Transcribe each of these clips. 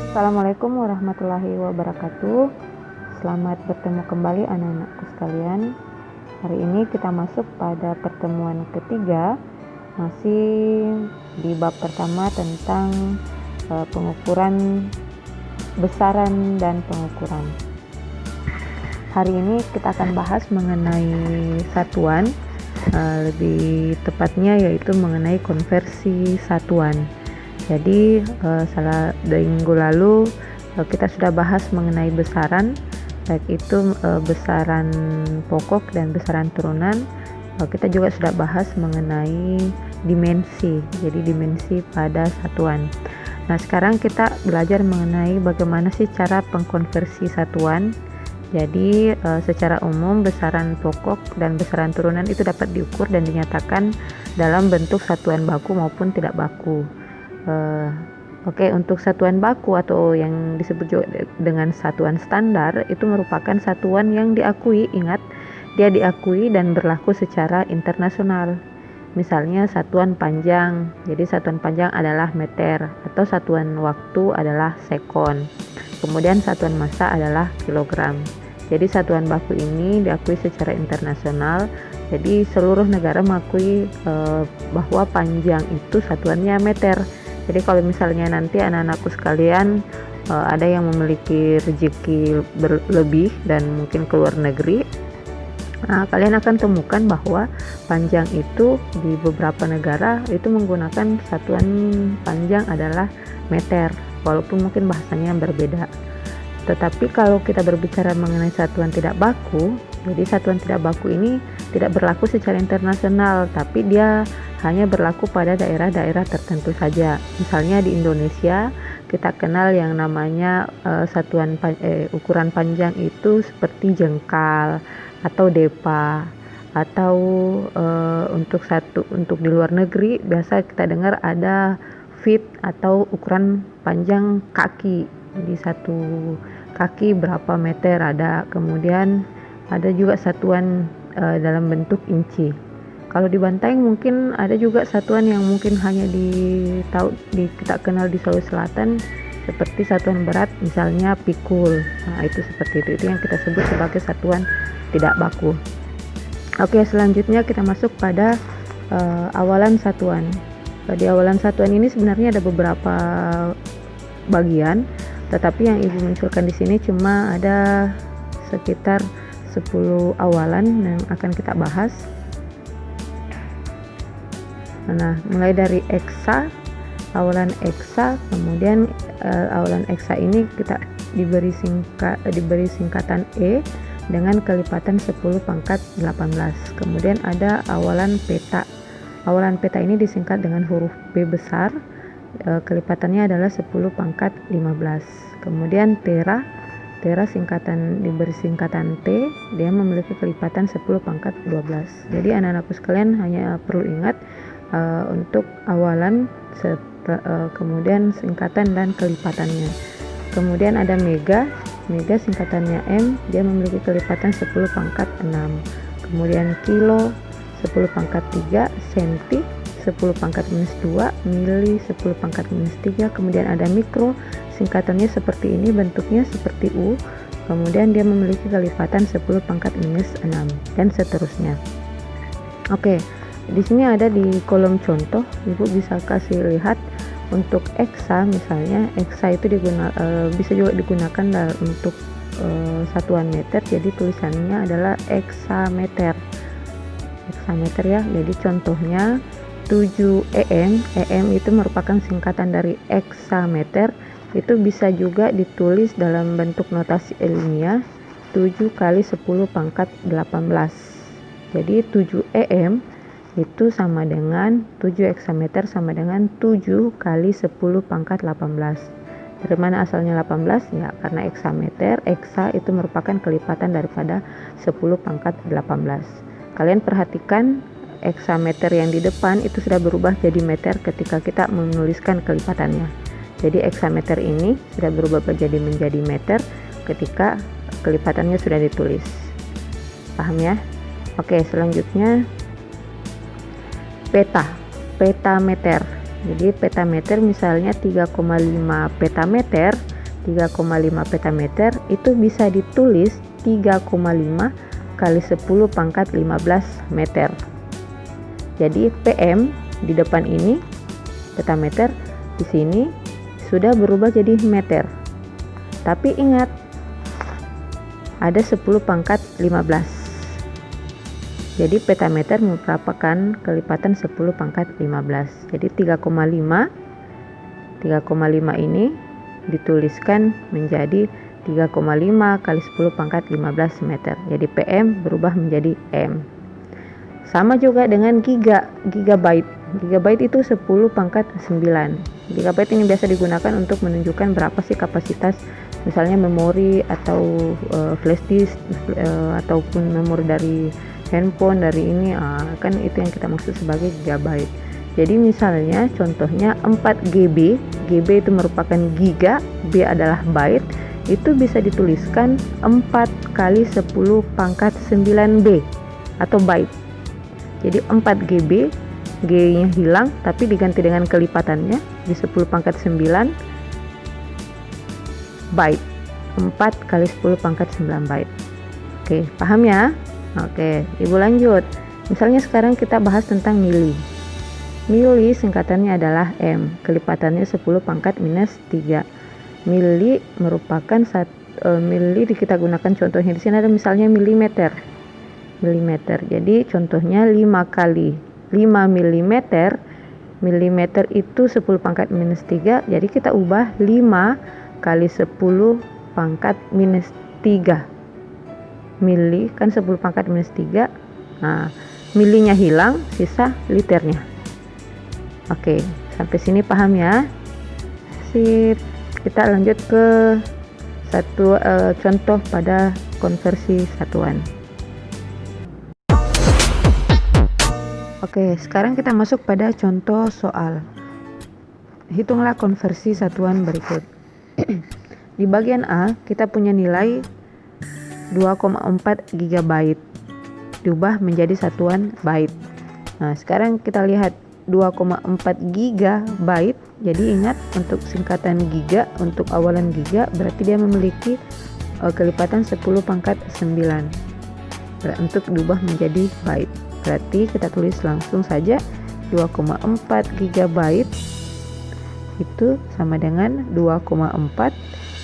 Assalamualaikum warahmatullahi wabarakatuh. Selamat bertemu kembali anak-anakku sekalian. Hari ini kita masuk pada pertemuan ketiga, masih di bab pertama tentang pengukuran besaran dan pengukuran. Hari ini kita akan bahas mengenai satuan, lebih tepatnya yaitu mengenai konversi satuan. Jadi dari minggu lalu kita sudah bahas mengenai besaran, baik itu besaran pokok dan besaran turunan. Kita juga sudah bahas mengenai dimensi, jadi dimensi pada satuan. Nah, sekarang kita belajar mengenai bagaimana sih cara pengkonversi satuan. Jadi secara umum besaran pokok dan besaran turunan itu dapat diukur dan dinyatakan dalam bentuk satuan baku maupun tidak baku. Untuk satuan baku atau yang disebut juga dengan satuan standar, itu merupakan satuan yang diakui. Ingat, dia diakui dan berlaku secara internasional. Misalnya satuan panjang, jadi satuan panjang adalah meter, atau satuan waktu adalah sekon. Kemudian satuan massa adalah kilogram. Jadi satuan baku ini diakui secara internasional. Jadi seluruh negara mengakui bahwa panjang itu satuannya meter. Jadi kalau misalnya nanti anak-anakku sekalian ada yang memiliki rezeki berlebih dan mungkin ke luar negeri, kalian akan temukan bahwa panjang itu di beberapa negara itu menggunakan satuan panjang adalah meter, walaupun mungkin bahasanya berbeda. Tetapi kalau kita berbicara mengenai satuan tidak baku, jadi satuan tidak baku ini tidak berlaku secara internasional, tapi dia hanya berlaku pada daerah-daerah tertentu saja. Misalnya di Indonesia kita kenal yang namanya ukuran panjang itu seperti jengkal atau depa, atau untuk di luar negeri biasa kita dengar ada feet atau ukuran panjang kaki. Jadi satu kaki berapa meter ada. Kemudian ada juga satuan dalam bentuk inci. Kalau di Bantaeng mungkin ada juga satuan yang mungkin hanya kita kenal di Sulawesi Selatan, seperti satuan berat misalnya pikul. Nah, itu seperti itu yang kita sebut sebagai satuan tidak baku. Oke, selanjutnya kita masuk pada awalan satuan. Di awalan satuan ini sebenarnya ada beberapa bagian, tetapi yang ibu munculkan di sini cuma ada sekitar 10 awalan yang akan kita bahas. Nah, mulai dari eksa, awalan eksa, kemudian awalan eksa ini kita diberi singkatan E dengan kelipatan 10 pangkat 18. Kemudian ada awalan peta. Awalan peta ini disingkat dengan huruf B besar, kelipatannya adalah 10 pangkat 15. Kemudian tera diberi singkatan T, dia memiliki kelipatan 10 pangkat 12. Jadi anak-anakku sekalian hanya perlu ingat untuk awalan, kemudian singkatan dan kelipatannya. Kemudian ada mega singkatannya M, dia memiliki kelipatan 10 pangkat 6. Kemudian kilo 10 pangkat 3, senti 10 pangkat minus 2, mili 10 pangkat minus 3. Kemudian ada mikro, singkatannya seperti ini, bentuknya seperti U, kemudian dia memiliki kelipatan 10 pangkat minus 6, dan seterusnya. Oke, di sini ada di kolom contoh, ibu bisa kasih lihat untuk eksa. Misalnya eksa itu bisa juga digunakan untuk satuan meter, jadi tulisannya adalah eksameter ya. Jadi contohnya 7 EM itu merupakan singkatan dari eksameter. Itu bisa juga ditulis dalam bentuk notasi ilmiah 7 kali 10 pangkat 18. Jadi 7 EM itu sama dengan 7 eksameter sama dengan 7 kali 10 pangkat 18. Dari mana asalnya 18? Ya, karena eksameter, eksa itu merupakan kelipatan daripada 10 pangkat 18. Kalian perhatikan eksameter yang di depan itu sudah berubah jadi meter ketika kita menuliskan kelipatannya. Jadi eksameter ini sudah berubah menjadi meter ketika kelipatannya sudah ditulis. Paham ya? Oke, selanjutnya petameter. Jadi petameter misalnya 3,5 petameter 3,5 petameter itu bisa ditulis 3,5 kali 10 pangkat 15 meter. Jadi PM di depan ini petameter, di sini sudah berubah jadi meter. Tapi ingat, ada 10 pangkat 15. Jadi petameter merupakan kelipatan 10 pangkat 15. Jadi 3,5 ini dituliskan menjadi 3,5 kali 10 pangkat 15 meter. Jadi PM berubah menjadi M. Sama juga dengan gigabyte. Gigabyte itu 10 pangkat 9. Gigabyte ini biasa digunakan untuk menunjukkan berapa sih kapasitas, misalnya memori atau flash disk ataupun memori dari handphone, dari ini kan itu yang kita maksud sebagai gigabyte. Jadi misalnya contohnya 4 GB, GB itu merupakan giga, B adalah byte, itu bisa dituliskan 4 kali 10 pangkat 9B atau byte. Jadi 4 GB, G-nya hilang tapi diganti dengan kelipatannya di 10 pangkat 9 byte. 4 kali 10 pangkat 9 byte. Oke, paham ya? Oke, Ibu lanjut. Misalnya sekarang kita bahas tentang mili. Mili singkatannya adalah M, kelipatannya 10 pangkat minus 3. Mili merupakan mili kita gunakan contohnya di sini ada misalnya milimeter. Milimeter. Jadi contohnya 5 kali 5 milimeter. Milimeter itu 10 pangkat minus 3. Jadi kita ubah 5 kali 10 pangkat minus 3. Mili kan 10 pangkat minus 3. Nah, milinya hilang, sisa liternya. Oke, sampai sini paham ya? Sip. Kita lanjut ke contoh pada konversi satuan. Oke, sekarang kita masuk pada contoh soal. Hitunglah konversi satuan berikut. Di bagian A, kita punya nilai 2,4 GB diubah menjadi satuan byte. Nah, sekarang kita lihat 2,4 GB. Jadi ingat, untuk singkatan giga, untuk awalan giga berarti dia memiliki kelipatan 10 pangkat 9 untuk diubah menjadi byte. Berarti kita tulis langsung saja 2,4 GB itu sama dengan 2,4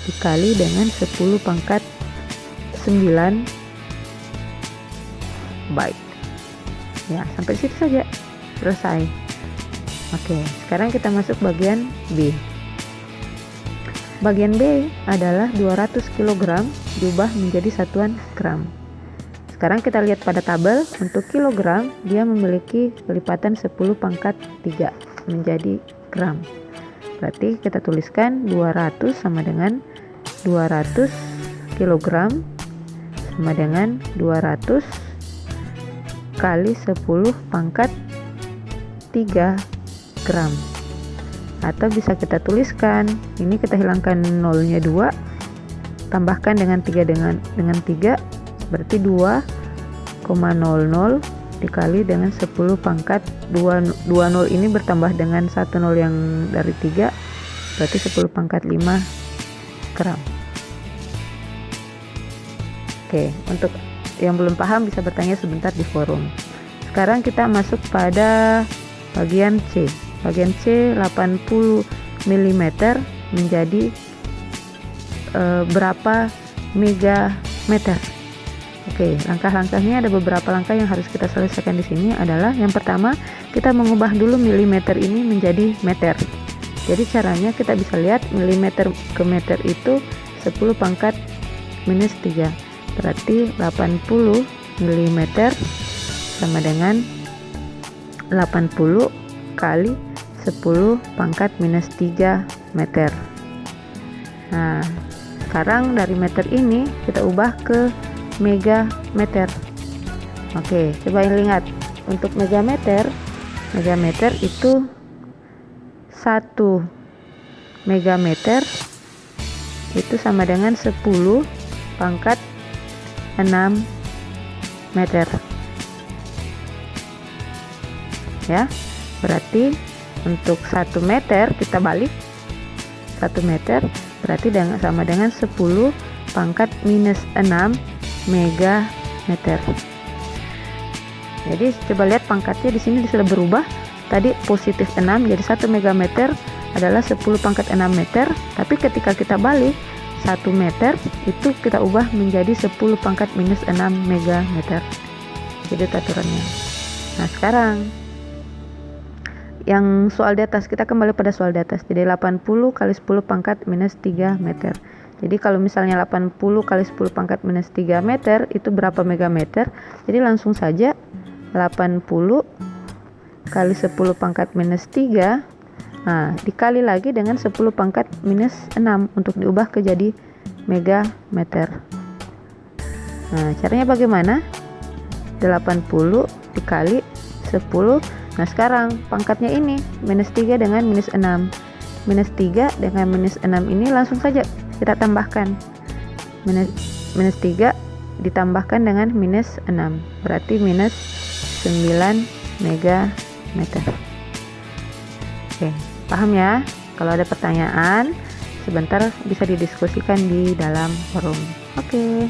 dikali dengan 10 pangkat 9 byte. Ya, sampai situ saja. Selesai. Oke, sekarang kita masuk bagian B. Bagian B adalah 200 kg diubah menjadi satuan gram. Sekarang kita lihat pada tabel, untuk kilogram dia memiliki kelipatan 10 pangkat 3 menjadi gram. Berarti kita tuliskan 200 sama dengan 200 kg sama dengan 200 kali 10 pangkat 3 gram. Atau bisa kita tuliskan, ini kita hilangkan nolnya 2, tambahkan dengan 3 dengan 3, berarti 2,00 dikali dengan 10 pangkat 2 nol ini bertambah dengan 1 nol yang dari 3, berarti 10 pangkat 5 gram. Oke, untuk yang belum paham bisa bertanya sebentar di forum. Sekarang kita masuk pada bagian C. Bagian C 80 mm menjadi berapa megameter? Oke, langkah-langkahnya ada beberapa langkah yang harus kita selesaikan di sini adalah yang pertama, kita mengubah dulu milimeter ini menjadi meter. Jadi caranya kita bisa lihat milimeter ke meter itu 10 pangkat minus 3. Berarti 80 mm sama dengan 80 kali 10 pangkat minus 3 meter. Nah, sekarang dari meter ini kita ubah ke megameter. Oke, coba ingat, untuk megameter itu 1 megameter itu sama dengan 10 pangkat 6 meter. Ya, berarti untuk 1 meter kita balik, 1 meter berarti sama dengan 10 pangkat minus 6 megameter. Jadi coba lihat pangkatnya di sini sudah berubah. Tadi positif 6 jadi 1 megameter adalah 10 pangkat 6 meter, tapi ketika kita balik 1 meter itu kita ubah menjadi 10 pangkat minus 6 megameter. Jadi aturannya. Nah, sekarang yang soal di atas, kita kembali pada soal di atas. Jadi 80 kali 10 pangkat minus 3 meter. Jadi kalau misalnya 80 kali 10 pangkat minus 3 meter itu berapa megameter? Jadi langsung saja 80 kali 10 pangkat minus 3, nah dikali lagi dengan 10 pangkat minus 6 untuk diubah ke jadi megameter. Nah, caranya bagaimana? 80 dikali 10. Nah, sekarang pangkatnya ini minus 3 dengan minus 6. Minus 3 dengan minus 6 ini langsung saja kita tambahkan. Minus 3 ditambahkan dengan minus 6. Berarti minus 9 megameter. Oke, paham ya? Kalau ada pertanyaan, sebentar bisa didiskusikan di dalam forum. Oke.